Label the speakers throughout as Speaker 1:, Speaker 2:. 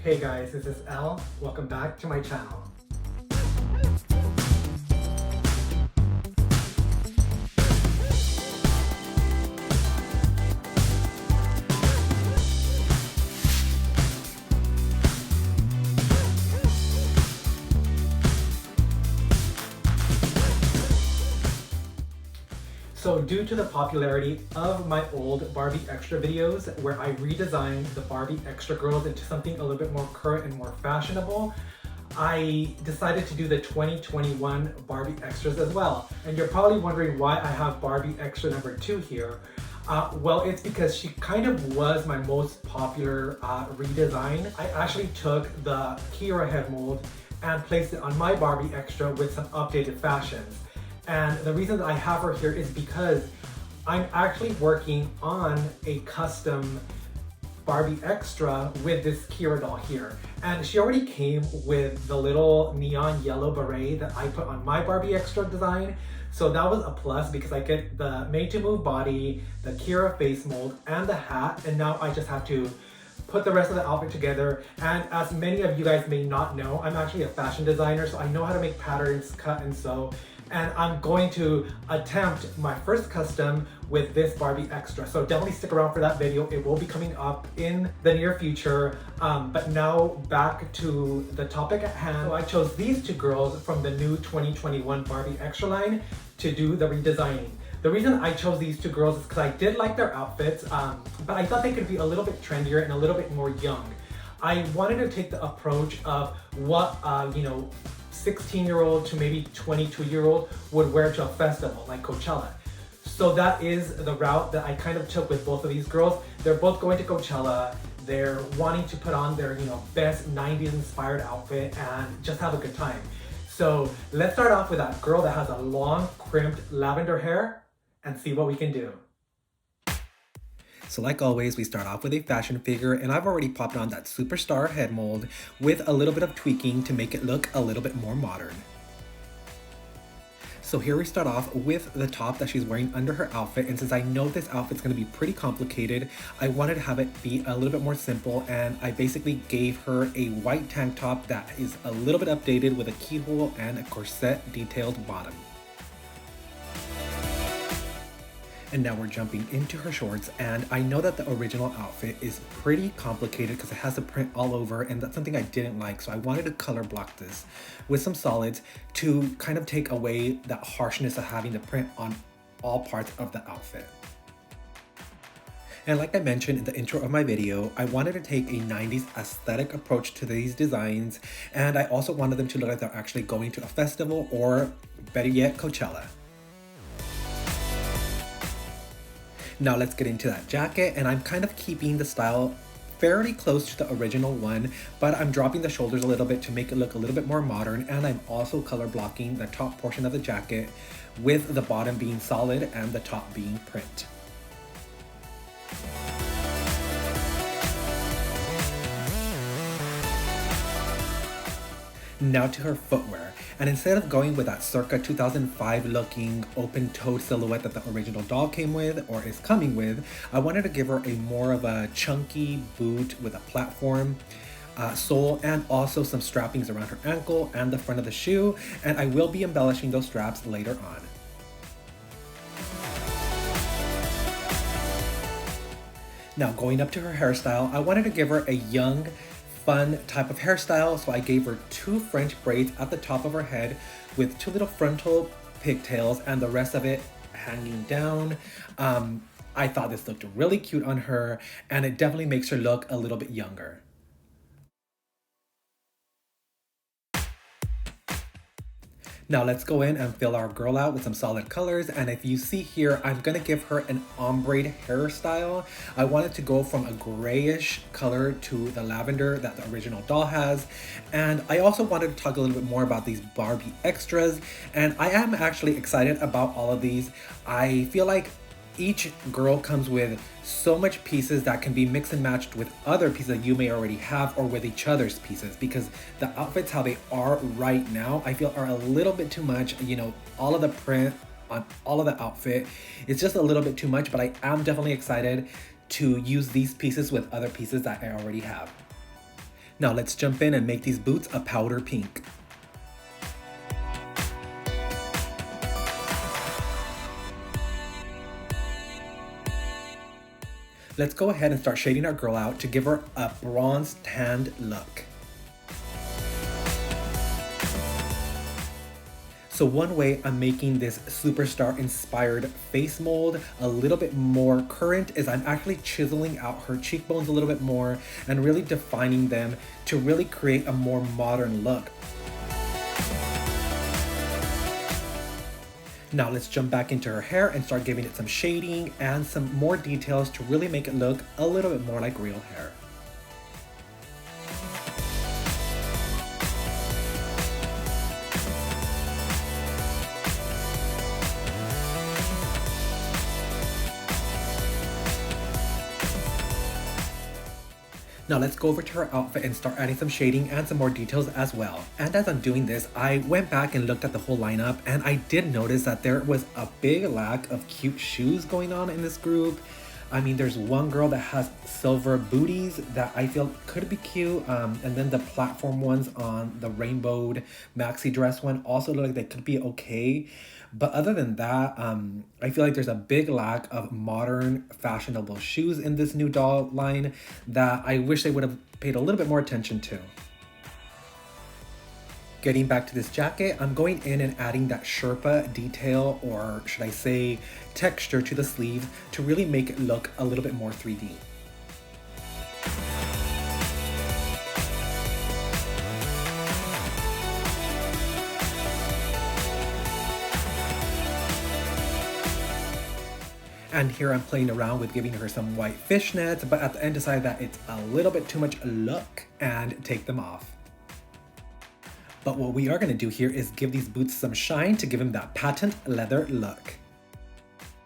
Speaker 1: Hey guys, this is Elle. Welcome back to my channel. So due to the popularity of my old Barbie Extra videos where I redesigned the Barbie Extra girls into something a little bit more current and more fashionable, I decided to do the 2021 Barbie Extras as well. And you're probably wondering why I have Barbie Extra number 2 here. Well, it's because she kind of was my most popular redesign. I actually took the Kira head mold and placed it on my Barbie Extra with some updated fashions. And the reason that I have her here is because I'm actually working on a custom Barbie Extra with this Kira doll here. And she already came with the little neon yellow beret that I put on my Barbie Extra design. So that was a plus because I get the made to move body, the Kira face mold, and the hat. And now I just have to put the rest of the outfit together. And as many of you guys may not know, I'm actually a fashion designer, so I know how to make patterns, cut and sew. And I'm going to attempt my first custom with this Barbie Extra. So definitely stick around for that video. It will be coming up in the near future. But now back to the topic at hand. So I chose these two girls from the new 2021 Barbie Extra line to do the redesigning. The reason I chose these two girls is because I did like their outfits, but I thought they could be a little bit trendier and a little bit more young. I wanted to take the approach of what, 16-year-old to maybe 22-year-old would wear to a festival like Coachella. So that is the route that I kind of took with both of these girls. They're both going to Coachella. They're wanting to put on their, best 90s inspired outfit and just have a good time. So let's start off with that girl that has a long crimped lavender hair and see what we can do.
Speaker 2: So like always, we start off with a fashion figure, and I've already popped on that superstar head mold with a little bit of tweaking to make it look a little bit more modern. So here we start off with the top that she's wearing under her outfit, and since I know this outfit's going to be pretty complicated, I wanted to have it be a little bit more simple, and I basically gave her a white tank top that is a little bit updated with a keyhole and a corset detailed bottom. And now we're jumping into her shorts, and I know that the original outfit is pretty complicated because it has a print all over, and that's something I didn't like, so I wanted to color block this with some solids to kind of take away that harshness of having the print on all parts of the outfit. And like I mentioned in the intro of my video, I wanted to take a 90s aesthetic approach to these designs, and I also wanted them to look like they're actually going to a festival or, better yet, Coachella. Now let's get into that jacket, and I'm kind of keeping the style fairly close to the original one, but I'm dropping the shoulders a little bit to make it look a little bit more modern, and I'm also color blocking the top portion of the jacket with the bottom being solid and the top being print. Now to her footwear, and instead of going with that circa 2005 looking open-toed silhouette that the original doll came with or is coming with, I wanted to give her a more of a chunky boot with a platform sole and also some strappings around her ankle and the front of the shoe, and I will be embellishing those straps later on. Now going up to her hairstyle, I wanted to give her a young, fun type of hairstyle, so I gave her 2 French braids at the top of her head with 2 little frontal pigtails and the rest of it hanging down. I thought this looked really cute on her, and it definitely makes her look a little bit younger. Now let's go in and fill our girl out with some solid colors, and if you see here, I'm gonna give her an ombre hairstyle. I wanted to go from a grayish color to the lavender that the original doll has, and I also wanted to talk a little bit more about these Barbie Extras, and I am actually excited about all of these. I feel like each girl comes with so much pieces that can be mixed and matched with other pieces that you may already have or with each other's pieces, because the outfits how they are right now I feel are a little bit too much. All of the print on all of the outfit is just a little bit too much, but I am definitely excited to use these pieces with other pieces that I already have. Now let's jump in and make these boots a powder pink. Let's go ahead and start shading our girl out to give her a bronze tanned look. So one way I'm making this superstar inspired face mold a little bit more current is I'm actually chiseling out her cheekbones a little bit more and really defining them to really create a more modern look. Now let's jump back into her hair and start giving it some shading and some more details to really make it look a little bit more like real hair. Now let's go over to her outfit and start adding some shading and some more details as well. And as I'm doing this, I went back and looked at the whole lineup and I did notice that there was a big lack of cute shoes going on in this group. I mean, there's one girl that has silver booties that I feel could be cute. And then the platform ones on the rainbowed maxi dress one also look like they could be okay. But other than that, I feel like there's a big lack of modern fashionable shoes in this new doll line that I wish they would have paid a little bit more attention to. Getting back to this jacket, I'm going in and adding that Sherpa detail, or should I say texture, to the sleeves to really make it look a little bit more 3D. And here I'm playing around with giving her some white fishnets, but at the end decided that it's a little bit too much look and take them off. But what we are going to do here is give these boots some shine to give them that patent leather look.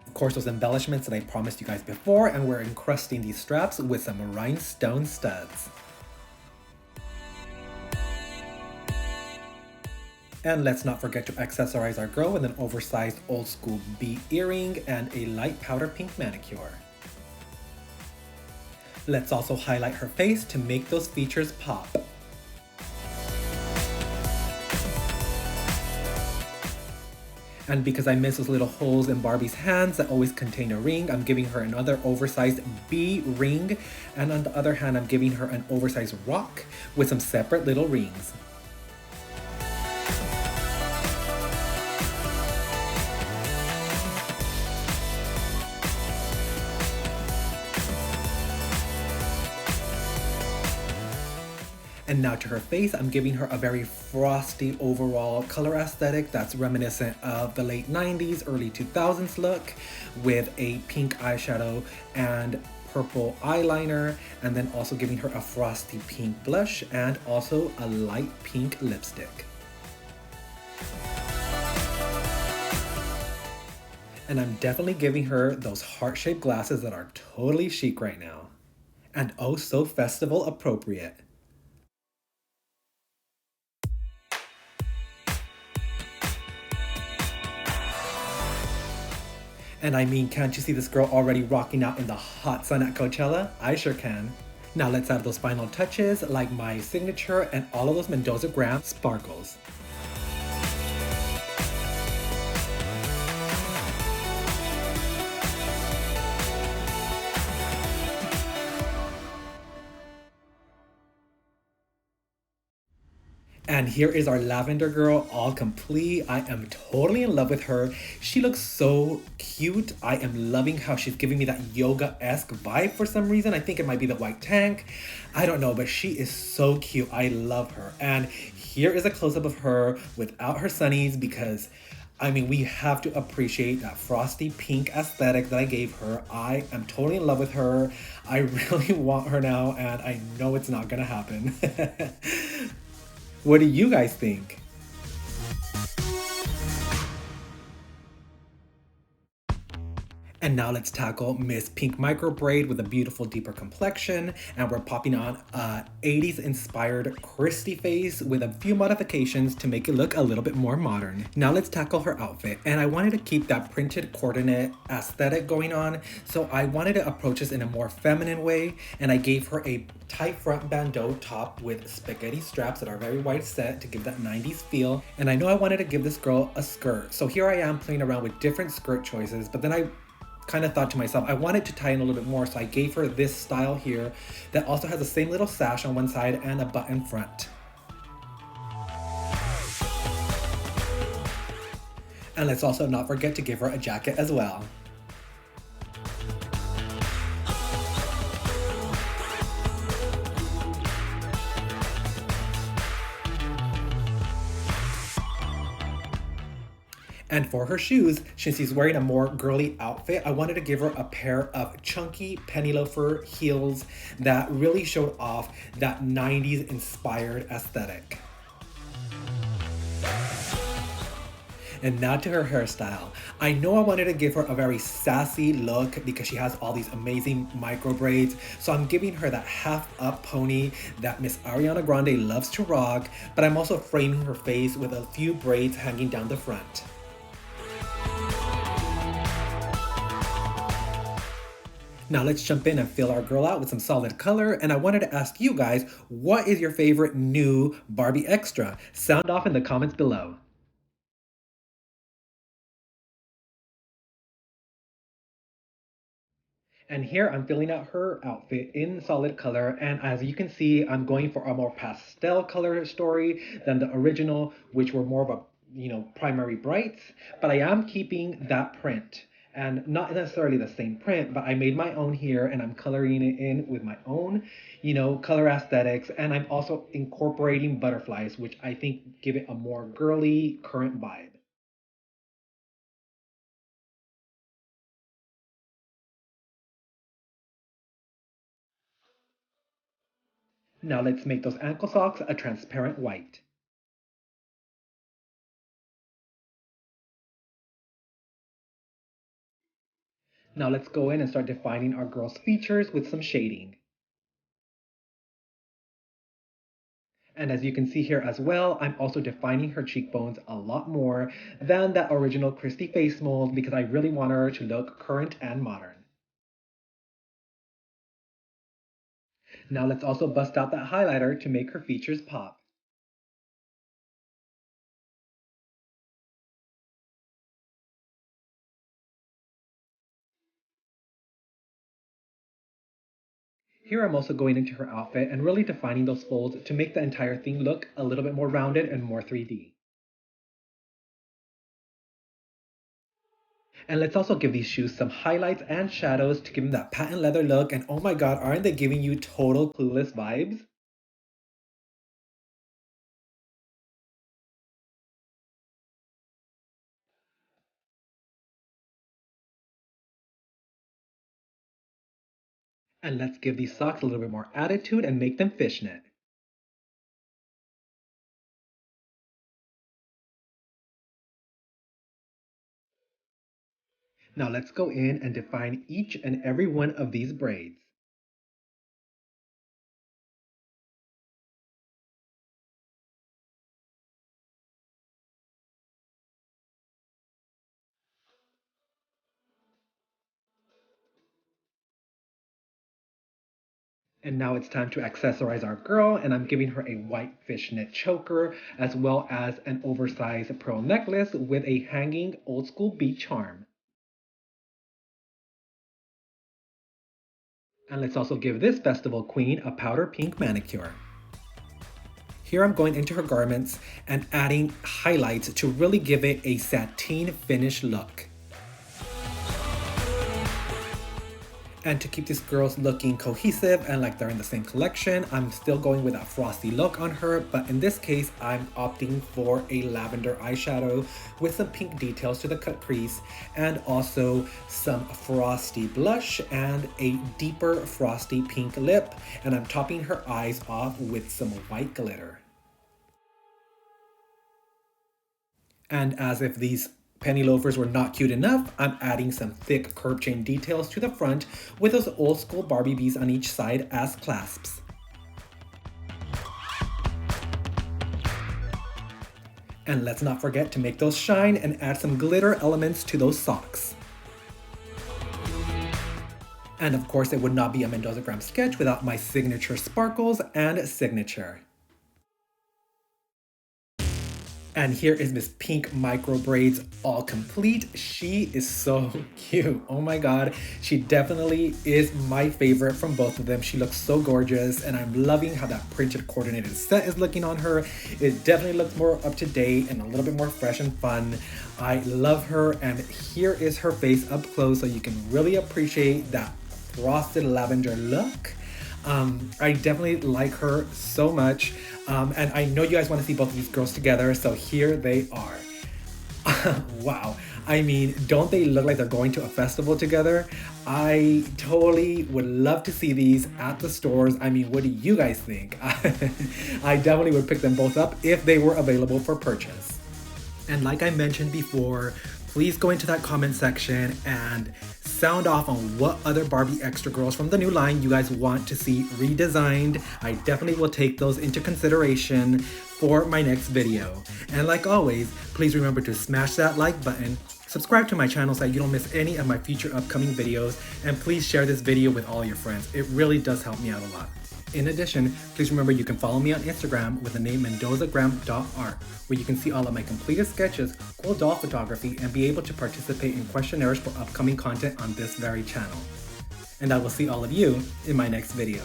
Speaker 2: Of course, those embellishments that I promised you guys before, and we're encrusting these straps with some rhinestone studs. And let's not forget to accessorize our girl with an oversized old school bead earring and a light powder pink manicure. Let's also highlight her face to make those features pop. And because I miss those little holes in Barbie's hands that always contain a ring, I'm giving her another oversized B ring. And on the other hand, I'm giving her an oversized rock with some separate little rings. And now to her face, I'm giving her a very frosty overall color aesthetic that's reminiscent of the late 90s, early 2000s look, with a pink eyeshadow and purple eyeliner, and then also giving her a frosty pink blush and also a light pink lipstick. And I'm definitely giving her those heart-shaped glasses that are totally chic right now. And oh so festival appropriate. And I mean, can't you see this girl already rocking out in the hot sun at Coachella? I sure can. Now let's add those final touches like my signature and all of those Mendoza Gram sparkles. And here is our lavender girl all complete. I am totally in love with her. She looks so cute. I am loving how she's giving me that yoga-esque vibe for some reason. I think it might be the white tank. I don't know, but she is so cute. I love her. And here is a close-up of her without her sunnies because, I mean, we have to appreciate that frosty pink aesthetic that I gave her. I am totally in love with her. I really want her now, and I know it's not gonna happen. What do you guys think? And now let's tackle Miss Pink Micro Braid with a beautiful deeper complexion. And we're popping on a 80s inspired Christy face with a few modifications to make it look a little bit more modern. Now let's tackle her outfit. And I wanted to keep that printed coordinate aesthetic going on. So I wanted to approach this in a more feminine way. And I gave her a tight front bandeau top with spaghetti straps that are very wide set to give that 90s feel. And I know I wanted to give this girl a skirt. So here I am playing around with different skirt choices, but then I kind of thought to myself, I wanted to tie in a little bit more, so I gave her this style here that also has the same little sash on one side and a button front. And let's also not forget to give her a jacket as well. And for her shoes, since she's wearing a more girly outfit, I wanted to give her a pair of chunky penny loafer heels that really showed off that 90s inspired aesthetic. And now to her hairstyle. I know I wanted to give her a very sassy look because she has all these amazing micro braids. So I'm giving her that half up pony that Miss Ariana Grande loves to rock, but I'm also framing her face with a few braids hanging down the front. Now let's jump in and fill our girl out with some solid color. And I wanted to ask you guys, what is your favorite new Barbie Extra? Sound off in the comments below. And here I'm filling out her outfit in solid color. And as you can see, I'm going for a more pastel color story than the original, which were more of a, primary brights. But I am keeping that print. And not necessarily the same print, but I made my own here and I'm coloring it in with my own, color aesthetics. And I'm also incorporating butterflies, which I think give it a more girly, current vibe. Now let's make those ankle socks a transparent white. Now let's go in and start defining our girl's features with some shading. And as you can see here as well, I'm also defining her cheekbones a lot more than that original Christy face mold because I really want her to look current and modern. Now let's also bust out that highlighter to make her features pop. Here I'm also going into her outfit and really defining those folds to make the entire thing look a little bit more rounded and more 3D. And let's also give these shoes some highlights and shadows to give them that patent leather look. And oh my god, aren't they giving you total Clueless vibes? And let's give these socks a little bit more attitude and make them fishnet. Now let's go in and define each and every one of these braids. And now it's time to accessorize our girl, and I'm giving her a white fishnet choker as well as an oversized pearl necklace with a hanging old school bead charm. And let's also give this festival queen a powder pink manicure. Here I'm going into her garments and adding highlights to really give it a sateen finish look. And to keep these girls looking cohesive and like they're in the same collection, I'm still going with a frosty look on her, but in this case, I'm opting for a lavender eyeshadow with some pink details to the cut crease and also some frosty blush and a deeper frosty pink lip. And I'm topping her eyes off with some white glitter. And as if these penny loafers were not cute enough, I'm adding some thick curb chain details to the front with those old school Barbie bees on each side as clasps. And let's not forget to make those shine and add some glitter elements to those socks. And of course, it would not be a Mendoza-gram sketch without my signature sparkles and signature. And here is Miss Pink micro braids all complete. She is so cute. Oh my God. She definitely is my favorite from both of them. She looks so gorgeous and I'm loving how that printed coordinated set is looking on her. It definitely looks more up to date and a little bit more fresh and fun. I love her, and here is her face up close so you can really appreciate that frosted lavender look. I definitely like her so much, and I know you guys want to see both of these girls together, so here they are. Wow, I mean, don't they look like they're going to a festival together? I totally would love to see these at the stores. I mean, what do you guys think? I definitely would pick them both up if they were available for purchase. And like I mentioned before, please go into that comment section and sound off on what other Barbie Extra girls from the new line you guys want to see redesigned. I definitely will take those into consideration for my next video. And like always, please remember to smash that like button, subscribe to my channel so that you don't miss any of my future upcoming videos, and please share this video with all your friends. It really does help me out a lot. In addition, please remember you can follow me on Instagram with the name mendozagram.art, where you can see all of my completed sketches, cool doll photography, and be able to participate in questionnaires for upcoming content on this very channel. And I will see all of you in my next video.